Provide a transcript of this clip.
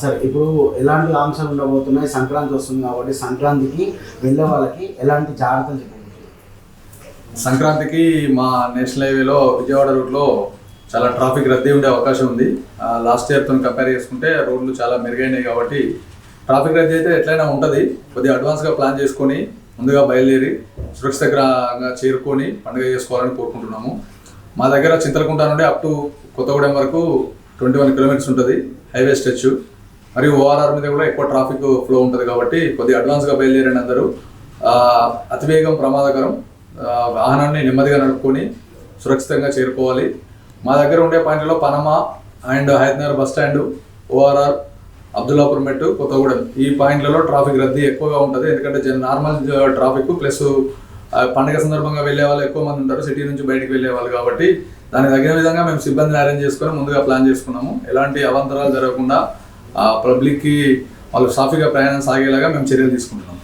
సరే, ఇప్పుడు ఎలాంటి ఆంక్షలు ఉండబోతున్నాయి? సంక్రాంతి వస్తుంది కాబట్టి సంక్రాంతికి వెళ్ళే వాళ్ళకి ఎలాంటి జాగ్రత్తలు చెప్పండి? సంక్రాంతికి మా నేషనల్ హైవేలో విజయవాడ రూట్లో చాలా ట్రాఫిక్ రద్దీ ఉండే అవకాశం ఉంది. లాస్ట్ ఇయర్తో కంపేర్ చేసుకుంటే రోడ్లు చాలా మెరుగైనాయి కాబట్టి ట్రాఫిక్ రద్దీ అయితే ఎట్లయినా ఉంటుంది. కొద్దిగా అడ్వాన్స్గా ప్లాన్ చేసుకొని ముందుగా బయలుదేరి సురక్షితంగా చేరుకొని పండుగ చేసుకోవాలని కోరుకుంటున్నాము. మా దగ్గర చింతలకుంట నుండి అప్ టు కొత్తగూడెం వరకు 21 కిలోమీటర్స్ ఉంటుంది హైవే స్ట్రెచ్. మరియు ఓఆర్ఆర్ మీద కూడా ఎక్కువ ట్రాఫిక్ ఫ్లో ఉంటుంది కాబట్టి కొద్దిగా అడ్వాన్స్గా బయలుదేరిన అందరూ అతివేగం ప్రమాదకరం, వాహనాన్ని నెమ్మదిగా నడుపుకొని సురక్షితంగా చేరుకోవాలి. మా దగ్గర ఉండే పాయింట్లలో Panama and Hyderabad bus stand, ORR, Abdullapur Mettu, Kothagudem ఈ పాయింట్లలో ట్రాఫిక్ రద్దీ ఎక్కువగా ఉంటుంది. ఎందుకంటే నార్మల్ ట్రాఫిక్ ప్లస్ పండుగ సందర్భంగా వెళ్ళే వాళ్ళు ఎక్కువ మంది ఉంటారు, సిటీ నుంచి బయటికి వెళ్ళే వాళ్ళు. కాబట్టి దానికి తగిన విధంగా మేము సిబ్బందిని అరేంజ్ చేసుకొని ముందుగా ప్లాన్ చేసుకున్నాము. ఎలాంటి అవాంతరాలు జరగకుండా పబ్లిక్కి వాళ్ళు సాఫీగా ప్రయాణం సాగేలాగా మేము చర్యలు తీసుకుంటున్నాము.